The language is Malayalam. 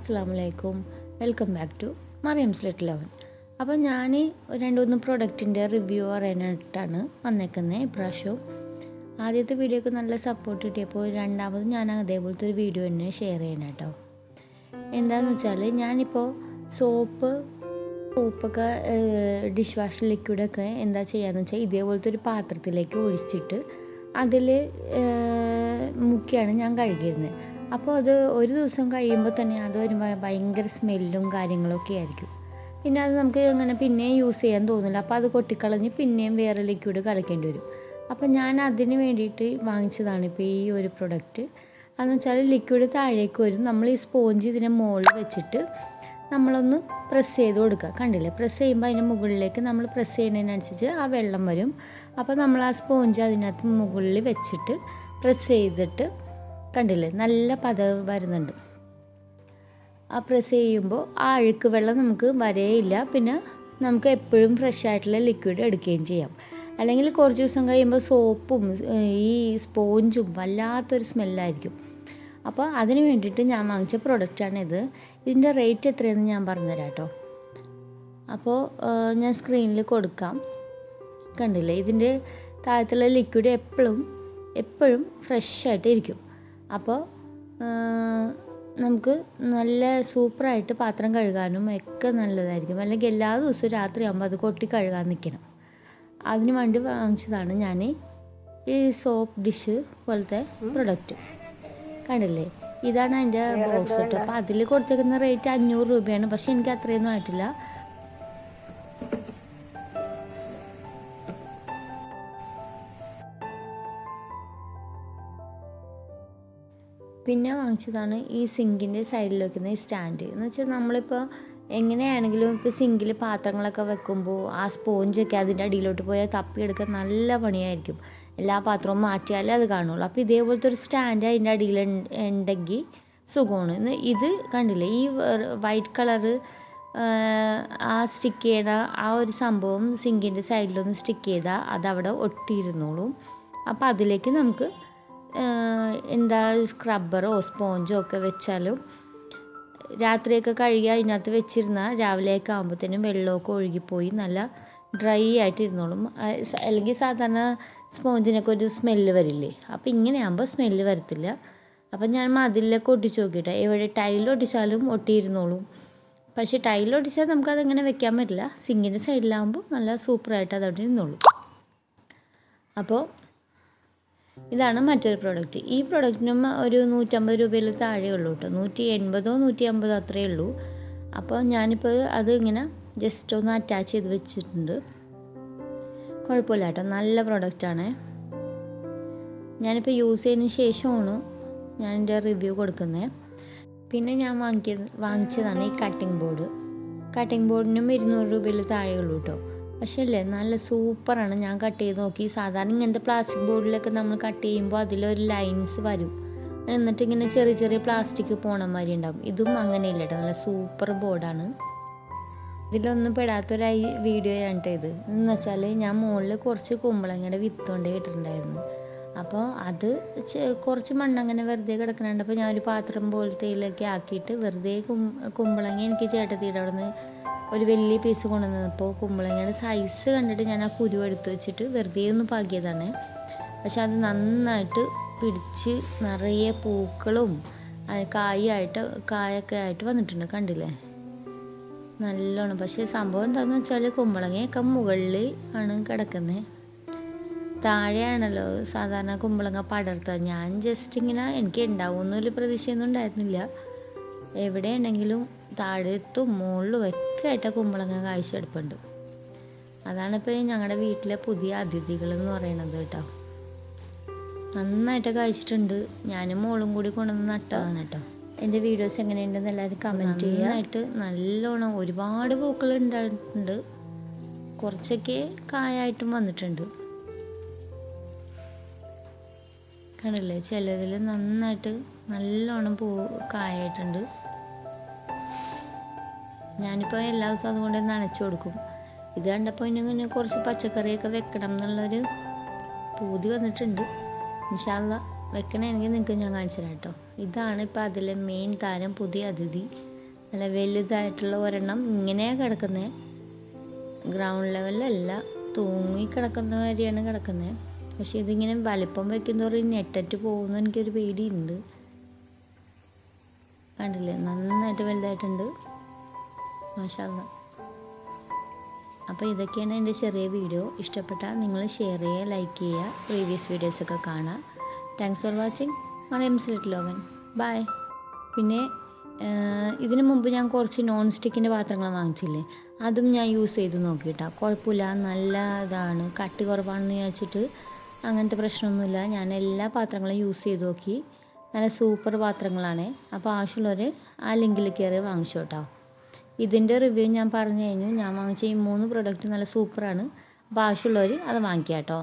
അസ്സലാമലൈക്കും, welcome back to Mariam's little oven. അപ്പോൾ ഞാൻ രണ്ട് മൂന്ന് പ്രൊഡക്റ്റിൻ്റെ റിവ്യൂ പറയാനായിട്ടാണ് വന്നേക്കുന്നത്. ഇപ്രാവശ്യവും ആദ്യത്തെ വീഡിയോക്ക് നല്ല സപ്പോർട്ട് കിട്ടിയപ്പോൾ രണ്ടാമത് ഞാൻ അതേപോലത്തെ ഒരു വീഡിയോ തന്നെ ഷെയർ ചെയ്യണം കേട്ടോ. എന്താണെന്ന് വെച്ചാൽ ഞാനിപ്പോൾ സോപ്പൊക്കെ ഡിഷ് വാഷ് ലിക്വിഡൊക്കെ എന്താ ചെയ്യാന്ന് വെച്ചാൽ ഇതേപോലത്തെ ഒരു പാത്രത്തിലേക്ക് ഒഴിച്ചിട്ട് അതിൽ മുക്കിയാണ് ഞാൻ കഴുകിയിരുന്നത്. അപ്പോൾ അത് ഒരു ദിവസം കഴിയുമ്പോൾ തന്നെ അത് ഒരു ഭയങ്കര സ്മെല്ലും കാര്യങ്ങളൊക്കെ ആയിരിക്കും. പിന്നെ അത് നമുക്ക് അങ്ങനെ പിന്നെയും യൂസ് ചെയ്യാൻ തോന്നില്ല. അപ്പോൾ അത് കൊട്ടിക്കളഞ്ഞ് പിന്നെയും വേറെ ലിക്വിഡ് കലക്കേണ്ടി വരും. അപ്പോൾ ഞാൻ അതിന് വേണ്ടിയിട്ട് വാങ്ങിച്ചതാണ് ഇപ്പോൾ ഈ ഒരു പ്രൊഡക്റ്റ്. അതെന്ന് വെച്ചാൽ ലിക്വിഡ് താഴേക്ക് വരും, നമ്മൾ ഈ സ്പോഞ്ച് ഇതിനെ മുകളിൽ വെച്ചിട്ട് നമ്മളൊന്ന് പ്രസ് ചെയ്ത് കൊടുക്കുക. കണ്ടില്ലേ, പ്രസ് ചെയ്യുമ്പോൾ അതിൻ്റെ മുകളിലേക്ക് നമ്മൾ പ്രസ് ചെയ്യുന്നതിനനുസരിച്ച് ആ വെള്ളം വരും. അപ്പോൾ നമ്മൾ ആ സ്പോഞ്ച് അതിനകത്ത് മുകളിൽ വെച്ചിട്ട് പ്രസ് ചെയ്തിട്ട് കണ്ടില്ലേ നല്ല പതവ് വരുന്നുണ്ട്. ആ പ്രസ് ചെയ്യുമ്പോൾ ആ അഴുക്ക് വെള്ളം നമുക്ക് വരേയില്ല. പിന്നെ നമുക്ക് എപ്പോഴും ഫ്രഷ് ആയിട്ടുള്ള ലിക്വിഡ് എടുക്കുകയും ചെയ്യാം. അല്ലെങ്കിൽ കുറച്ച് ദിവസം കഴിയുമ്പോൾ സോപ്പും ഈ സ്പോഞ്ചും വല്ലാത്തൊരു സ്മെല്ലായിരിക്കും. അപ്പോൾ അതിന് വേണ്ടിയിട്ട് ഞാൻ വാങ്ങിച്ച പ്രൊഡക്റ്റാണിത്. ഇതിൻ്റെ റേറ്റ് എത്രയെന്ന് ഞാൻ പറഞ്ഞുതരാം കേട്ടോ. അപ്പോൾ ഞാൻ സ്ക്രീനിൽ കൊടുക്കാം. കണ്ടില്ലേ, ഇതിൻ്റെ താഴത്തുള്ള ലിക്വിഡ് എപ്പോഴും ഫ്രഷായിട്ട് ഇരിക്കും. അപ്പോൾ നമുക്ക് നല്ല സൂപ്പറായിട്ട് പാത്രം കഴുകാനും ഒക്കെ നല്ലതായിരിക്കും. അല്ലെങ്കിൽ എല്ലാ ദിവസവും രാത്രിയാകുമ്പോൾ അത് കൊട്ടി കഴുകാൻ നിൽക്കണം. അതിന് വേണ്ടി വാങ്ങിച്ചതാണ് ഞാൻ ഈ സോപ്പ് ഡിഷ് പോലത്തെ പ്രൊഡക്റ്റ്. കണ്ടില്ലേ, ഇതാണ് അതിൻ്റെ ബോക്സ് കേട്ടോ. അപ്പോൾ അതിൽ കൊടുത്തേക്കുന്ന റേറ്റ് 500 രൂപയാണ്. പക്ഷേ എനിക്ക് അത്രയൊന്നും ആയിട്ടില്ല. പിന്നെ വാങ്ങിച്ചതാണ് ഈ സിങ്കിൻ്റെ സൈഡിൽ വെക്കുന്ന ഈ സ്റ്റാൻഡ്. എന്ന് വെച്ചാൽ നമ്മളിപ്പോൾ എങ്ങനെയാണെങ്കിലും ഇപ്പോൾ സിങ്കിൽ പാത്രങ്ങളൊക്കെ വെക്കുമ്പോൾ ആ സ്പോഞ്ചൊക്കെ അതിൻ്റെ അടിയിലോട്ട് പോയാൽ തപ്പിയെടുക്കാൻ നല്ല പണിയായിരിക്കും. എല്ലാ പാത്രവും മാറ്റിയാലേ അത് കാണുള്ളൂ. അപ്പോൾ ഇതേപോലത്തെ ഒരു സ്റ്റാൻഡ് അതിൻ്റെ അടിയിൽ ഉണ്ടെങ്കിൽ സുഖമാണ്. ഇത് കണ്ടില്ലേ, ഈ വൈറ്റ് കളറ് ആ സ്റ്റിക്ക് ചെയ്ത ആ ഒരു സംഭവം സിങ്കിൻ്റെ സൈഡിലൊന്ന് സ്റ്റിക്ക് ചെയ്താൽ അതവിടെ ഒട്ടിയിരുന്നോളും. അപ്പോൾ അതിലേക്ക് നമുക്ക് എന്താ സ്ക്രബ്ബറോ സ്പോഞ്ചോ ഒക്കെ വെച്ചാലും രാത്രിയൊക്കെ കഴുകി അതിനകത്ത് വെച്ചിരുന്നാൽ രാവിലെയൊക്കെ ആകുമ്പോഴത്തേനും വെള്ളമൊക്കെ ഒഴുകിപ്പോയി നല്ല ഡ്രൈ ആയിട്ട് ഇരുന്നോളും. അല്ലെങ്കിൽ സാധാരണ സ്പോഞ്ചിനൊക്കെ ഒരു സ്മെല്ല് വരില്ലേ, അപ്പോൾ ഇങ്ങനെ ആകുമ്പോൾ സ്മെല്ല് വരത്തില്ല. അപ്പം ഞാൻ മതിലൊക്കെ ഒട്ടിച്ച് നോക്കിയിട്ട് എവിടെ ടൈലൊട്ടിച്ചാലും ഒട്ടിയിരുന്നോളും. പക്ഷേ ടൈലൊട്ടിച്ചാൽ നമുക്കതങ്ങനെ വെക്കാൻ പറ്റില്ല. സിങ്കിൻ്റെ സൈഡിലാകുമ്പോൾ നല്ല സൂപ്പറായിട്ട് അതവിടെ ഇരുന്നോളും. അപ്പോൾ ഇതാണ് മറ്റൊരു പ്രോഡക്റ്റ്. ഈ പ്രോഡക്റ്റിനും ഒരു 150 രൂപയിൽ താഴെ ഉള്ളൂ കേട്ടോ. 180 150 അത്രയേ ഉള്ളൂ. അപ്പോൾ ഞാനിപ്പോൾ അത് ഇങ്ങനെ ജസ്റ്റ് ഒന്ന് അറ്റാച്ച് ചെയ്ത് വെച്ചിട്ടുണ്ട്. കുഴപ്പമില്ല കേട്ടോ, നല്ല പ്രോഡക്റ്റാണ്. ഞാനിപ്പോൾ യൂസ് ചെയ്തതിന് ശേഷമാണ് ഞാൻ എൻ്റെ റിവ്യൂ കൊടുക്കുന്നത്. പിന്നെ ഞാൻ വാങ്ങിച്ചതാണ് ഈ കട്ടിംഗ് ബോർഡ്. കട്ടിംഗ് ബോർഡിനും 200 രൂപയിൽ താഴെ ഉള്ളൂ കേട്ടോ. പക്ഷേ അല്ലേ നല്ല സൂപ്പറാണ്. ഞാൻ കട്ട് ചെയ്ത് നോക്കി. സാധാരണ ഇങ്ങനത്തെ പ്ലാസ്റ്റിക് ബോർഡിലൊക്കെ നമ്മൾ കട്ട് ചെയ്യുമ്പോൾ അതിലൊരു ലൈൻസ് വരും, എന്നിട്ട് ഇങ്ങനെ ചെറിയ ചെറിയ പ്ലാസ്റ്റിക് പോണമാതിരി ഉണ്ടാവും. ഇതും അങ്ങനെയില്ല കേട്ടോ, നല്ല സൂപ്പർ ബോർഡാണ്. ഇതിലൊന്നും പെടാത്തൊരു വീഡിയോ ആണ് ഇത്. എന്ന് വെച്ചാൽ ഞാൻ മുകളിൽ കുറച്ച് കുമ്പളങ്ങയുടെ വിത്തുകൊണ്ട് ഇട്ടിട്ടുണ്ടായിരുന്നു. അപ്പോൾ അത് കുറച്ച് മണ്ണങ്ങനെ വെറുതെ കിടക്കുന്നുണ്ടപ്പോൾ ഞാൻ ഒരു പാത്രം പോലത്തേലൊക്കെ ആക്കിയിട്ട് വെറുതെ കുമ്പളങ്ങ എനിക്ക് ചേട്ടത്തിയുടെ അവിടെ നിന്ന് ഒരു വലിയ പീസ് കൊണ്ടുവന്നപ്പോൾ കുമ്പളങ്ങയുടെ സൈസ് കണ്ടിട്ട് ഞാൻ ആ കുരു എടുത്ത് വെച്ചിട്ട് വെറുതെ ഒന്ന് പാകിയതാണ്. പക്ഷെ അത് നന്നായിട്ട് പിടിച്ച് നിറയെ പൂക്കളും കായൊക്കെ ആയിട്ട് വന്നിട്ടുണ്ട്. കണ്ടില്ലേ, നല്ലോണം. പക്ഷേ സംഭവം എന്താണെന്ന് വെച്ചാൽ കുമ്പളങ്ങയൊക്കെ മുകളിൽ ആണ് കിടക്കുന്നത്, താഴെയാണല്ലോ സാധാരണ കുമ്പളങ്ങ പടർത്തുക. ഞാൻ ജസ്റ്റ് ഇങ്ങനെ എനിക്ക് ഉണ്ടാവുമെന്നൊരു പ്രതീക്ഷയൊന്നും ഉണ്ടായിരുന്നില്ല. എവിടെയാണെങ്കിലും താഴത്തും മുകളിലും ഒക്കെ ആയിട്ട് കുമ്പളങ്ങ കാഴ്ചയെടുപ്പുണ്ട്. അതാണിപ്പോൾ ഞങ്ങളുടെ വീട്ടിലെ പുതിയ അതിഥികൾ എന്ന് പറയുന്നത് കേട്ടോ. നന്നായിട്ട് കഴിച്ചിട്ടുണ്ട്. ഞാനും മോളും കൂടി കൊണ്ടുവന്ന് നട്ടതാണ് കേട്ടോ. എൻ്റെ വീഡിയോസ് എങ്ങനെയുണ്ടെന്ന് എല്ലാവരും കമൻറ്റ് ചെയ്യാനായിട്ട്. നല്ലോണം ഒരുപാട് പൂക്കൾ ഉണ്ടായിട്ടുണ്ട്, കുറച്ചൊക്കെ കായായിട്ടും വന്നിട്ടുണ്ട്. കണ്ടില്ലേ, ചിലതിൽ നന്നായിട്ട് നല്ലോണം കായായിട്ടുണ്ട്. ഞാനിപ്പോൾ എല്ലാ ദിവസവും അതുകൊണ്ട് നനച്ചു കൊടുക്കും. ഇത് കണ്ടപ്പോൾ ഇങ്ങനെ കുറച്ച് പച്ചക്കറിയൊക്കെ വെക്കണം എന്നുള്ളൊരു പൂതി വന്നിട്ടുണ്ട്. ഇൻഷാ അല്ലാഹ് വെക്കണമെങ്കിൽ നിങ്ങൾക്ക് ഞാൻ കാണിച്ചു തരാം കേട്ടോ. ഇതാണ് ഇപ്പോൾ അതിലെ മെയിൻ താരം, പുതിയ അതിഥി. നല്ല വലുതായിട്ടുള്ള ഒരെണ്ണം ഇങ്ങനെയാണ് കിടക്കുന്നത്, ഗ്രൗണ്ട് ലെവലിലല്ല, തൂങ്ങി കിടക്കുന്ന മാതിരിയാണ് കിടക്കുന്നത്. പക്ഷേ ഇതിങ്ങനെ വലിപ്പം വയ്ക്കുന്നതോറും നെറ്ററ്റ് പോകുമെന്ന് എനിക്കൊരു പേടിയുണ്ട്. കണ്ടില്ലേ, നന്നായിട്ട് വലുതായിട്ടുണ്ട്, മാഷാ അല്ലാഹ്. അപ്പോൾ ഇതൊക്കെയാണ് എൻ്റെ ചെറിയ വീഡിയോ. ഇഷ്ടപ്പെട്ടാൽ നിങ്ങൾ ഷെയർ ചെയ്യുക, ലൈക്ക് ചെയ്യുക, പ്രീവിയസ് വീഡിയോസൊക്കെ കാണുക. Thanks for watching Mariam's little oven. Bye. പിന്നെ ഇതിനു മുമ്പ് ഞാൻ കുറച്ച് നോൺ സ്റ്റിക്കിൻ്റെ പാത്രങ്ങൾ വാങ്ങിച്ചില്ലേ, അതും ഞാൻ യൂസ് ചെയ്ത് നോക്കിയിട്ടാ. കുഴപ്പമില്ല, നല്ല ഇതാണ്. കട്ടി കുറവാണെന്ന് വിചാരിച്ചിട്ട് അങ്ങനത്തെ പ്രശ്നമൊന്നുമില്ല. ഞാൻ എല്ലാ പാത്രങ്ങളും യൂസ് ചെയ്ത് നോക്കി, നല്ല സൂപ്പർ പാത്രങ്ങളാണ്. അപ്പോൾ ആവശ്യമുള്ളവർ ആ ലിങ്കിൽ കയറി വാങ്ങിച്ചു കേട്ടോ. ഇതിൻ്റെ റിവ്യൂ ഞാൻ പറഞ്ഞു കഴിഞ്ഞു. ഞാൻ വാങ്ങിച്ച ഈ 3 പ്രൊഡക്റ്റ് നല്ല സൂപ്പറാണ്. അപ്പോൾ ആവശ്യമുള്ളവർ അത് വാങ്ങിക്കാം കേട്ടോ.